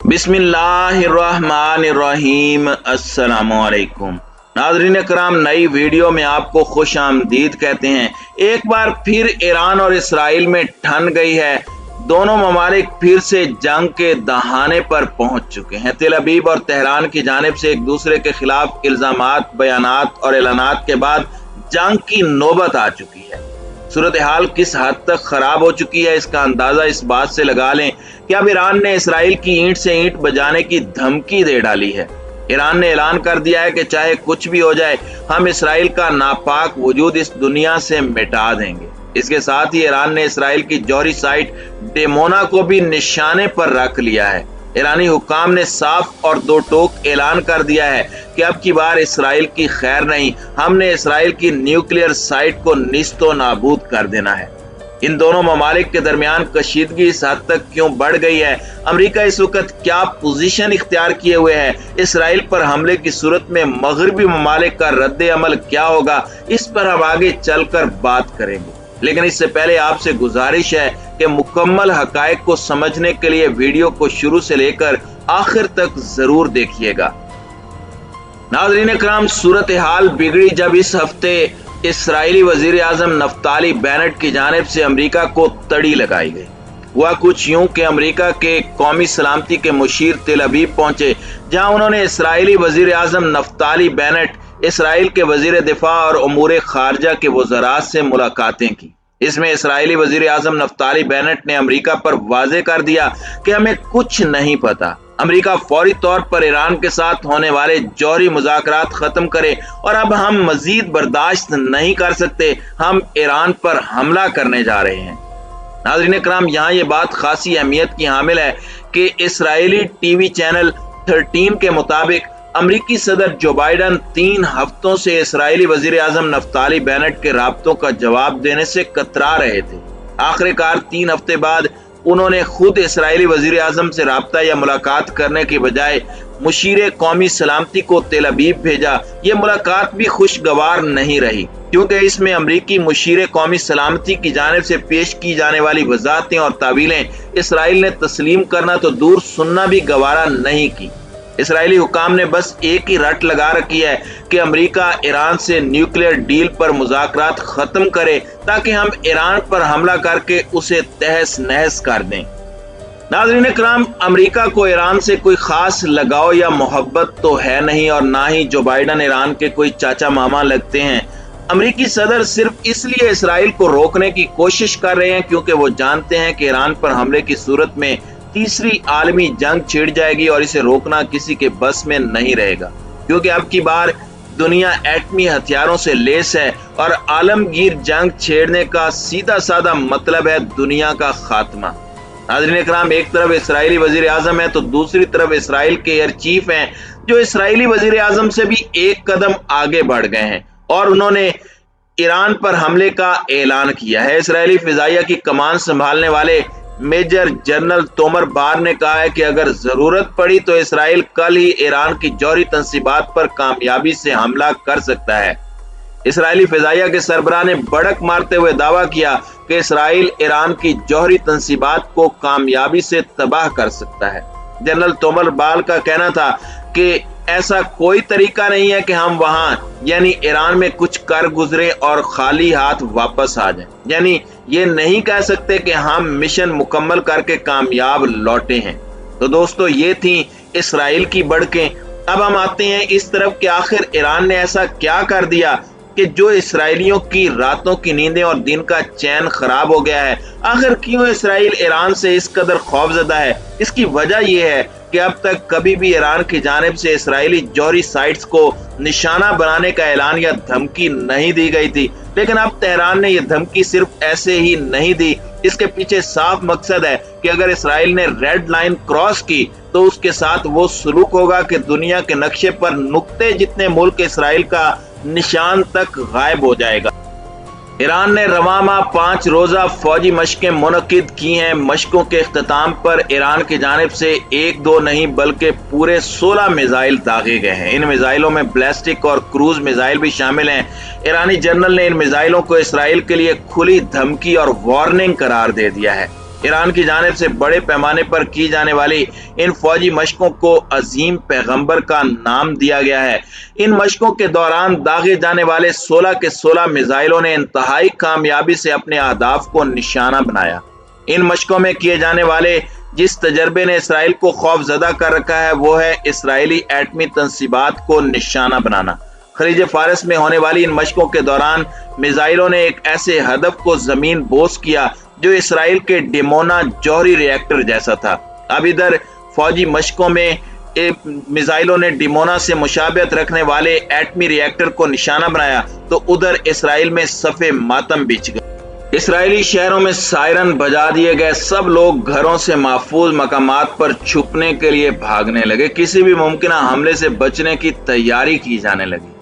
बिस्मिल्लाहिर्रहमानिर्रहीम। अस्सलामुअलैकुम नाज़रीन कराम, नई वीडियो में आपको खुश आमदीद कहते हैं। एक बार फिर ईरान और इसराइल में ठन गई है। दोनों ममालिक फिर से जंग के दहाने पर पहुंच चुके हैं। तेल अवीव और तेहरान की जानिब से एक दूसरे के खिलाफ इल्जामात, बयानात और ऐलानात के बाद जंग की नौबत आ चुकी है। सूरत हाल किस हद तक खराब हो चुकी है, इसका अंदाजा इस बात से लगा लें कि अब ईरान ने इसराइल की ईंट से ईंट बजाने की धमकी दे डाली है। ईरान ने ऐलान कर दिया है कि चाहे कुछ भी हो जाए, हम इसराइल का नापाक वजूद इस दुनिया से मिटा देंगे। इसके साथ ही ईरान ने इसराइल की जौहरी साइट डेमोना को भी निशाने पर रख लिया है। ईरानी हुक्काम ने साफ और दो टोक ऐलान कर दिया है कि अब की बार इसराइल की खैर नहीं, हमने इसराइल की न्यूक्लियर साइट को निस्तो नाबूद कर देना है। इन दोनों ममालिक के दरमियान कशीदगी इस हद तक क्यों बढ़ गई है, अमेरिका इस वक्त क्या पोजीशन इख्तियार किए हुए है, इसराइल पर हमले की सूरत में मगरबी ममालिक का रद्द अमल क्या होगा, इस पर हम आगे चलकर बात करेंगे। लेकिन इससे पहले आपसे गुजारिश है कि मुकम्मल हकायक को समझने के लिए वीडियो को शुरू से लेकर आखिर तक जरूर देखिएगा। नाज़रीन कराम, सूरत हाल बिगड़ी जब इस हफ्ते इसराइली वजीर आजम नफ्ताली बेनेट की जानिब से अमेरिका को तड़ी लगाई गई। हुआ कुछ यूं कि अमेरिका के कौमी सलामती के मुशीर तेल अवीव पहुंचे, जहां उन्होंने इसराइली वजीर आजम नफ्ताली बेनेट, इसराइल के वजीर दिफा और उमूर खारजा के वज़रात से मुलाकातें की। इसमें इसराइली वजीर आजम नफ्ताली बेनेट ने अमेरिका पर वाज़े कर दिया कि हमें कुछ नहीं पता। अमेरिका फौरी तौर पर ईरान के साथ होने वाले जौहरी मुज़ाकरात खत्म करे और अब हम मजीद बर्दाश्त नहीं कर सकते, हम ईरान पर हमला करने जा रहे हैं। नाज़रीन कराम, यहाँ ये बात खासी अहमियत की हामिल है कि इसराइली टीवी चैनल 13 के मुताबिक अमरीकी सदर जो बाइडन 3 हफ्तों से इसराइली वजीर आजम नफ्ताली बेनेट के राब्तों का जवाब देने से कतरा रहे थे। आखिरकार 3 हफ्ते बाद उन्होंने खुद इसराइली वजीर आजम से राब्ता या मुलाकात करने की बजाय मुशीर कौमी सलामती को तेल अवीव भेजा। ये मुलाकात भी खुशगवार नहीं रही, क्योंकि इसमें अमरीकी मुशीर कौमी सलामती की जानिब से पेश की जाने वाली वजाहतें और तावीलें इसराइल ने तस्लीम करना तो दूर, सुनना भी गवारा नहीं की। इसराइली हुकाम ने बस एक ही रट लगा रखी है कि अमेरिका ईरान से न्यूक्लियर डील पर मुज़ाकरात खत्म करे ताकि हम ईरान पर हमला करके उसे तहस नहस कर दें। नाज़रीन कराम, अमेरिका को ईरान से कोई खास लगाव या मोहब्बत तो है नहीं, और ना ही जो बाइडन ईरान के कोई चाचा मामा लगते हैं। अमेरिकी सदर सिर्फ इसलिए इसराइल को रोकने की कोशिश कर रहे हैं क्योंकि वो जानते हैं कि ईरान पर हमले की सूरत में तीसरी आलमी जंग छिड़ जाएगी और इसे रोकना किसी के बस में नहीं रहेगा, क्योंकि अब की बार दुनिया एटमी हथियारों से लेस है और आलमगीर जंग छेड़ने का सीधा साधा मतलब है दुनिया का खात्मा। नाज़रीन कराम, एक तरफ इसराइली वजीर आजम है तो दूसरी तरफ इसराइल के एयर चीफ हैं, जो इसराइली वजीर आजम से भी एक कदम आगे बढ़ गए हैं और उन्होंने ईरान पर हमले का ऐलान किया है। इसराइली फिजाइया की कमान संभालने वाले मेजर जनरल तोमर बार ने कहा है कि अगर जरूरत पड़ी तो इसराइल कल ही ईरान की जौहरी तंसीबात पर कामयाबी से हमला कर सकता है। इसराइली फिजाइया के सरबराह ने भड़क मारते हुए दावा किया कि इसराइल ईरान की जौहरी तंसीबात को कामयाबी से तबाह कर सकता है। जनरल तोमर बार का कहना था कि ऐसा कोई तरीका नहीं है कि हम वहां यानी ईरान में कुछ कर गुजरे और खाली हाथ वापस आ जाएं। यानी ये नहीं कह सकते कि हम मिशन मुकम्मल करके कामयाब लौटे हैं। तो दोस्तों, ये थी इसराइल की भड़कें। अब हम आते हैं इस तरफ कि आखिर ईरान ने ऐसा क्या कर दिया कि जो इसराइलियों की रातों की नींदें और दिन का चैन खराब हो गया है। आखिर क्यों इसराइल ईरान से इस कदर खौफजदा है? इसकी वजह यह है कि अब तक कभी भी ईरान की जानिब से इसराइली जौहरी साइट्स को निशाना बनाने का ऐलान या धमकी नहीं दी गई थी। लेकिन अब तेहरान ने यह धमकी सिर्फ ऐसे ही नहीं दी, इसके पीछे साफ मकसद है कि अगर इसराइल ने रेड लाइन क्रॉस की तो उसके साथ वो सलूक होगा कि दुनिया के नक्शे पर नुक्ते जितने मुल्क इसराइल का निशान तक गायब हो जाएगा। ईरान ने रवां माह 5 रोजा फौजी मशकें मुनक्किद की हैं। मशकों के इख्तिताम पर ईरान की जानिब से 1-2 नहीं बल्कि पूरे 16 मिसाइल दागे गए हैं। इन मिसाइलों में बैलिस्टिक और क्रूज मिसाइल भी शामिल हैं। ईरानी जनरल ने इन मिसाइलों को इसराइल के लिए खुली धमकी और वार्निंग करार दे दिया है। ईरान की जानिब से बड़े पैमाने पर की जाने वाली इन फौजी मशकों को अजीम पैगंबर का नाम दिया गया है। इन मशकों के दौरान दागे जाने वाले 16 के 16 मिसाइलों ने इंतहाई कामयाबी से अपने अहदाफ को निशाना बनाया। इन मशकों में किए जाने वाले जिस तजर्बे ने इसराइल को खौफजदा कर रखा है वो है इसराइली एटमी तंसीबात को निशाना बनाना। खलीज फारस में होने वाली इन मशकों के दौरान मिसाइलों ने एक ऐसे हदफ को जमीन बोस किया जो इसराइल के डिमोना जौहरी रिएक्टर जैसा था। अब इधर फौजी मशकों में मिसाइलों ने डिमोना से मुशाबियत रखने वाले एटमी रिएक्टर को निशाना बनाया तो उधर इसराइल में सफ़े मातम बिछ गए। इसराइली शहरों में सायरन बजा दिए गए, सब लोग घरों से महफूज मकामात पर छुपने के लिए भागने लगे, किसी भी मुमकिन हमले से बचने की तैयारी की जाने लगी।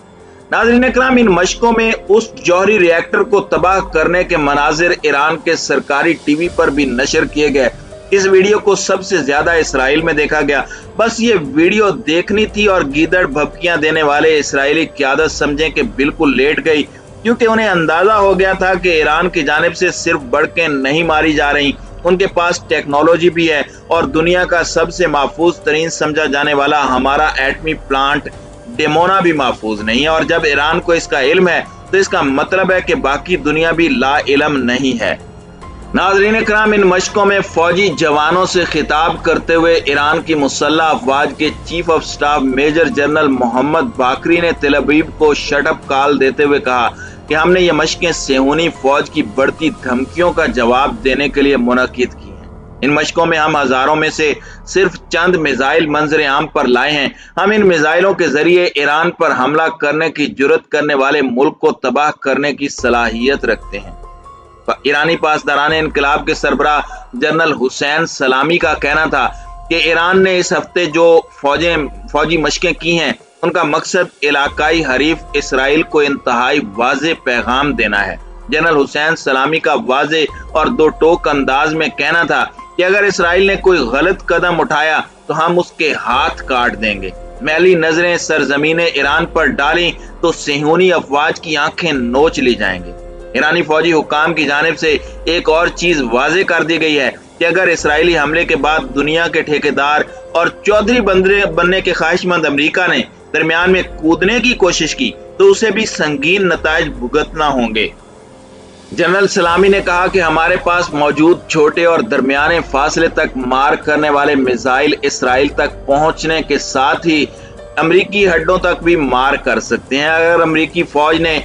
नाज़रीन इकराम, इन मशकों में उस जौहरी रिएक्टर को तबाह करने के मनाजिर ईरान के सरकारी टीवी पर भी नशर किए गए। इस वीडियो को सबसे ज्यादा इसराइल में देखा गया। बस ये वीडियो देखनी थी और गीदड़ भभकियां देने वाले इसराइली क़यादत समझें कि बिल्कुल लेट गई, क्योंकि उन्हें अंदाजा हो गया था कि ईरान की जानिब से सिर्फ बड़कें नहीं मारी जा रही, उनके पास टेक्नोलॉजी भी है और दुनिया का सबसे महफूज तरीन समझा जाने वाला हमारा एटमी प्लांट डिमोना भी महफूज नहीं है। और जब ईरान को इसका इल्म है तो इसका मतलब है कि बाकी दुनिया भी ला इल्म नहीं है। नाज़रीन इकराम, इन मशकों में फौजी जवानों से खिताब करते हुए ईरान की मुसल्लह अफवाज के chief of staff major general Mohammad Bagheri ने तेल अवीव को शटअप कॉल देते हुए कहा कि हमने ये मशकें सेहूनी फौज की बढ़ती धमकियों का जवाब देने के लिए मुनक्किद की। इन मशकों में हम हजारों में से सिर्फ चंद मिसाइल मंजर आम पर लाए हैं। हम इन मिसाइलों के जरिए ईरान पर हमला करने की जुर्रत करने वाले मुल्क को तबाह करने की सलाहियत रखते हैं। ईरानी पासदारान इनकलाब के सरबराह जनरल हुसैन सलामी का कहना था कि ईरान ने इस हफ्ते जो फौजी मशकें की हैं उनका मकसद इलाकाई हरीफ इसराइल को इंतहाई वाज़े पैगाम देना है। जनरल हुसैन सलामी का वाज़े और दो टोक अंदाज में कहना था कि अगर इसराइल ने कोई गलत कदम उठाया तो हम उसके हाथ काट देंगे। मैली नजरें सरजमीने ईरान पर डाली तो सेहूनी अफवाज की आंखें नोच ली जाएंगी। ईरानी फौजी हुकाम की जानिब से एक और चीज वाजे कर दी गई है कि अगर इसराइली हमले के बाद दुनिया के ठेकेदार और चौधरी बनने के ख्वाहिशमंद अमेरिका ने दरमियान में कूदने की कोशिश की तो उसे भी संगीन नताइज भुगतना होंगे। जनरल सलामी ने कहा कि हमारे पास मौजूद छोटे और दरमियाने फासले तक मार करने वाले मिसाइल इसराइल तक पहुंचने के साथ ही अमरीकी हड्डों तक भी मार कर सकते हैं। अगर अमरीकी फौज ने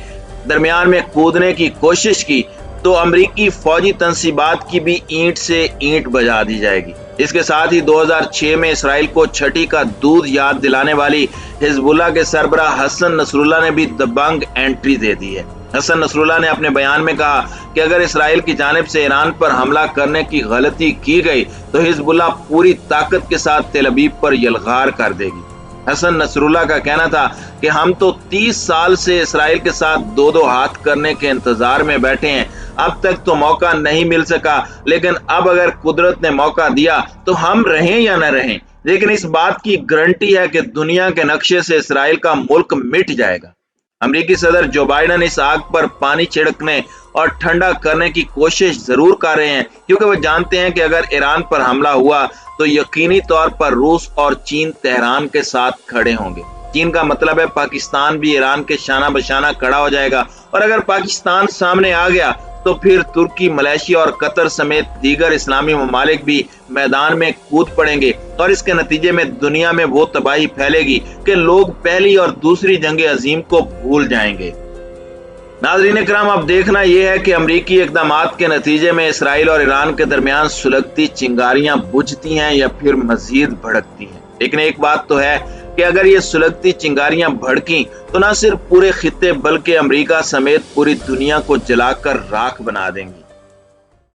दरमियान में कूदने की कोशिश की तो अमरीकी फौजी तंसीबात की भी ईंट से ईंट बजा दी जाएगी। इसके साथ ही 2006 में इसराइल को छठी का दूध याद दिलाने वाली हिजबुल्लाह के सरबराह हसन नसरुल्लाह ने भी दबंग एंट्री दे दी है। हसन नसरुल्लाह ने अपने बयान में कहा कि अगर इसराइल की जानिब से ईरान पर हमला करने की गलती की गई तो हिजबुल्लाह पूरी ताकत के साथ तेल अवीव पर यलगार कर देगी। हसन नसरुल्लाह का कहना था कि हम तो 30 साल से इसराइल के साथ दो दो हाथ करने के इंतजार में बैठे हैं, अब तक तो मौका नहीं मिल सका, लेकिन अब अगर कुदरत ने मौका दिया तो हम रहें या न रहें, लेकिन इस बात की गारंटी है कि दुनिया के नक्शे से इसराइल का मुल्क मिट जाएगा। अमेरिकी सदर जो बाइडन इस आग पर पानी छिड़कने और ठंडा करने की कोशिश जरूर कर रहे हैं, क्योंकि वो जानते हैं कि अगर ईरान पर हमला हुआ तो यकीनी तौर पर रूस और चीन तेहरान के साथ खड़े होंगे। चीन का मतलब है पाकिस्तान भी ईरान के शाना बशाना खड़ा हो जाएगा, और अगर पाकिस्तान सामने आ गया तो फिर तुर्की, मलेशिया और कतर समेत दीगर इस्लामी ममालिक भी मैदान में कूद पड़ेंगे, और इसके नतीजे में दुनिया में वो तबाही फैलेगी कि लोग पहली और दूसरी जंग अजीम को भूल जाएंगे। नाज़रीन इकराम, अब देखना यह है कि अमरीकी इक़दामात के नतीजे में इसराइल और ईरान के दरमियान सुलगती चिंगारियां बुझती हैं या फिर मजीद भड़कती हैं। लेकिन एक बात तो है कि अगर ये सुलगती चिंगारियां भड़की तो न सिर्फ पूरे खित्ते बल्कि अमेरिका समेत पूरी दुनिया को जलाकर राख बना देंगी।